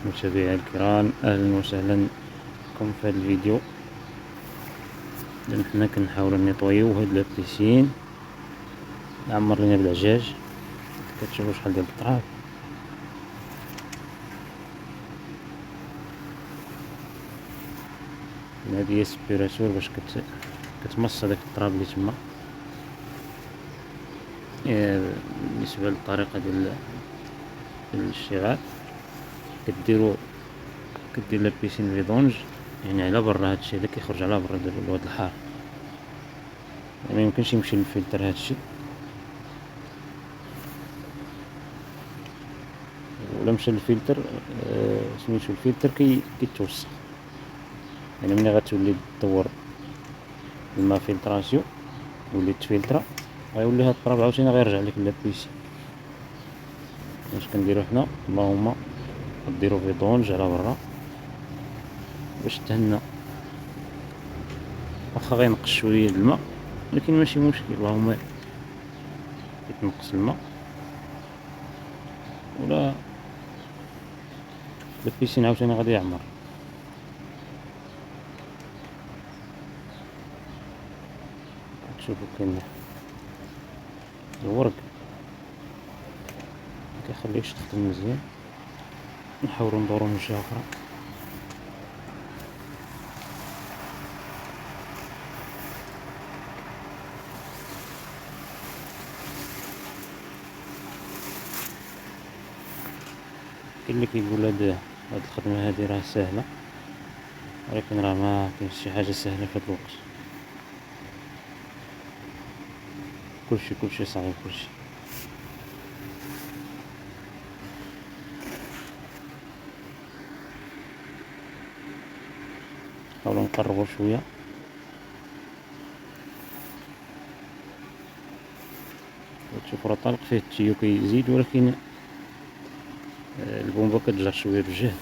متابعي الكرام، اهلا وسهلا بكم في هذا الفيديو. اذا حنا كنحاولوا نيطويو هاد لابيسين عمر لينا بالعجاج. كتشوفوا شحال ديال التراب. هادي هي سبيراتور باش كتمص هداك التراب اللي تما. بالنسبه للطريقه ديال الاشتغال، كدير لابيسين فيدونج يعني على برا. هادشي هذا كيخرج على برا الواد الحار، يعني ميمكنش يمشي للفلتر هادشي، ولا مشى للفلتر سميتو الفلتر كيتوسخ. يعني ملي غتولي دور الماء فلتراسيون ولي تفلترا، غيولي هاد التراب عاوتاني غيرجع لك لابيسين. اش كنديرو حنا؟ اللهم ديرو فيدونج على برا باش تهنا. واخا غينقص شويه د الماء ولكن ماشي مشكل، اللهم يتنقص الماء ولا البيسين عاوتاني غادي يعمر. شوفوا كاين الورق مكيخليهش تخدم مزيان. نحاولو ندورو من جهة أخرى. كاين اللي كيقول هاد الخدمة هادي راه ساهلة، ولكن راه ما كاينش شي حاجة ساهلة في هاد الوقت. كلشي صعيب كلشي. نحاولو نقربو شوية. تشوف راه طالق فيه التيو كيزيد، ولكن البومبا كتجر شوية بالجهد.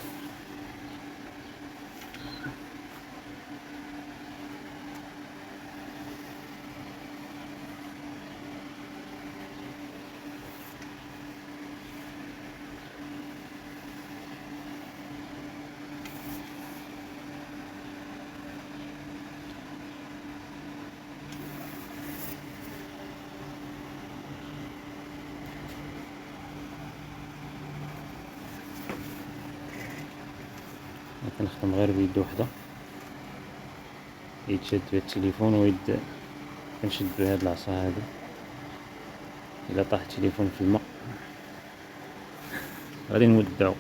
كنخدم غير بيد وحدة، يتشد بها التليفون ويد كنشد بها هاد العصا هادي. الا طاح التليفون في الماء غادي نودعو.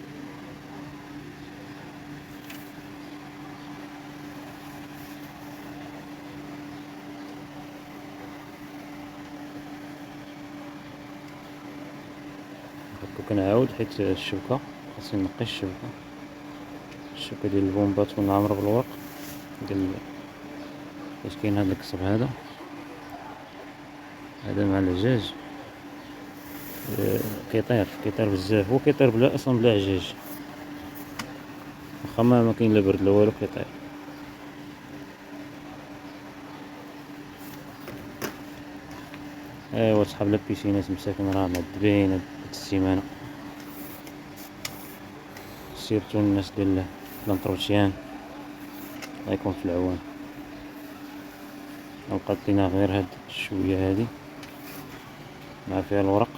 كنعاود حيت الشبكة خاصني نقي الشبكة ديال البومبا تكون عامرة بالورق ديال فاش كاين هاد القصب هذا مع العجاج. كيطير بزاف، هو كيطير بلا اصلا بلا عجاج، واخا ما كاين لا برد لا والو كيطير. ايوا صحاب لابيسينات مساكن راه معذبين هاد السيمانة، سيرتو الناس ديال لانتروتيان الله يكون في العوان. بقات لينا غير هاد الشوية هادي مع فيها الورق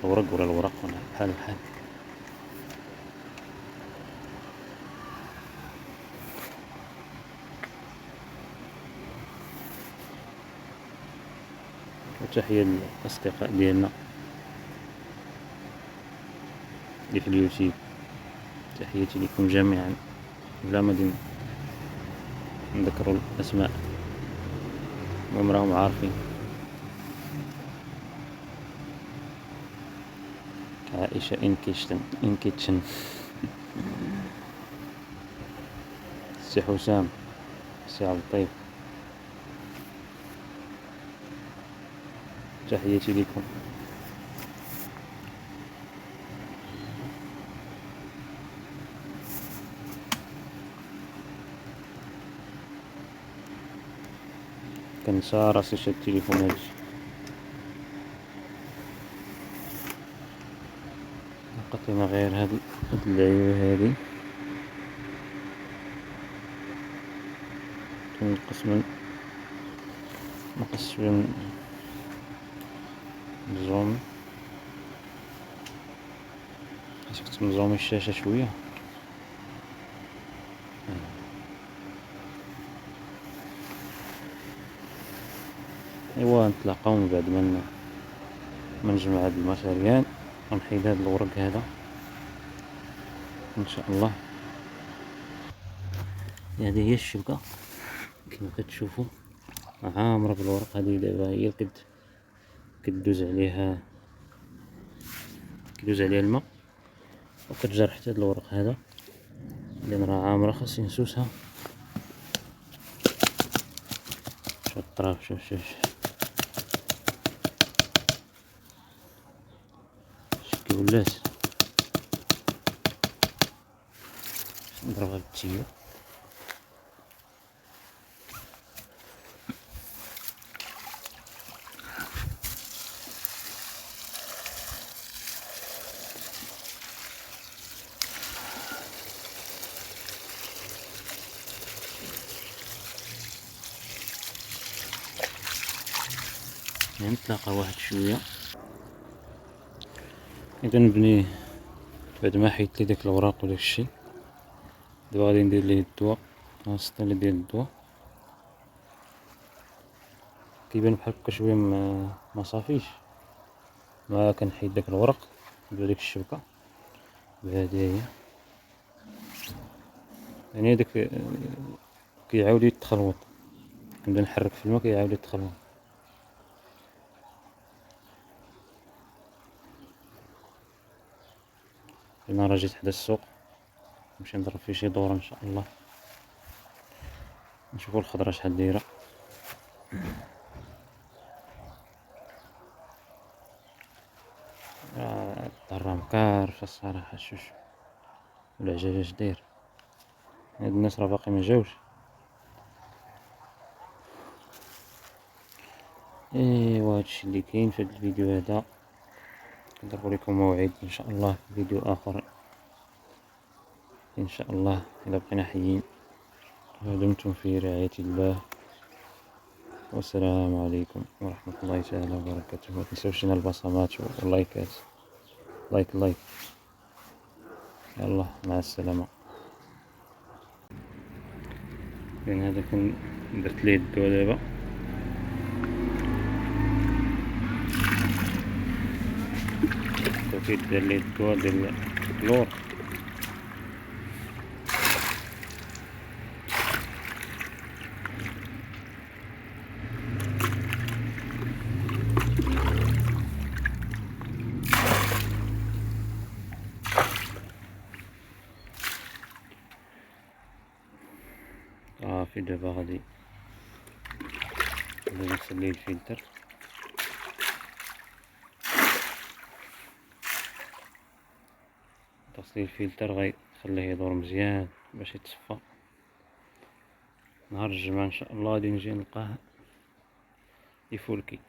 ولا الورق ولا بحال وتحية للأصدقاء ديالنا اللي في اليوتيوب، تحياتي لكم جميعا بلا ما نذكروا الأسماء، المهم راهم عارفين. عائشة إن كيتشن سي حسام، سي عبد الطيب، تحياتي لكم. كنسى راسي شاد التليفون هادشي. كاينه غير هاد العيوه هادي. كنقص شويه من الزوم، حيت كنت مزومي الشاشه شويه. ايوا نتلاقاو من بعد ما نجمع هاد الماتيريال، غنحيد هاد الورق هذا ان شاء الله. هذه هي الشبكه كما كتشوفوا، عامره بالورق. هذه دابا هي كدوز عليها الماء وكتجر حتى هاد الورق هذا لان راه عامره. خاصني نسوسها. شوف الطراف، شوف كي ولات. نضربها بالتيو. نتلاقى واحد شويه اذا نبني بعد ما حيدت لي داك الاوراق وداك الشيء. دابا غادي ندير ليه الدواء، السطيل ديال الدواء. كيبان بحال هكا شويه ما صافيش، ما كنحيد داك الورق بديك الشبكه بهذه هي. يعني داك كيعاود يتخلوط، كنبدا نحرك في الماء كيعاود يتخلوط. انا راه جيت حدا السوق نمشي نضرب فيه شي دوره ان شاء الله، نشوفوا الخضره شحال دايره. الدار مكارفه الصراحه. شوف والعجاج اش داير. هاد الناس راه باقي ما جاوش. ايوا هادشي اللي كاين في هاد الفيديو هذا. نضرب لكم موعد ان شاء الله في فيديو اخر ان شاء الله، اذا بقينا حيين. ودمتم في رعاية الله، والسلام عليكم ورحمة الله تعالى وبركاته. ما تنسوش لنا البصمات واللايكات. لايك. يلا مع السلامة. لأن هذا درت ليه الدواء دابا. دار ليه الدواء ديال الكلور. في دابا غادي نغسل ليه الفلتر. تغسيل الفلتر غيخليه يدور مزيان باش يتصفى. نهار الجمعة ان شاء الله غادي نجي نلقاه يفولكي.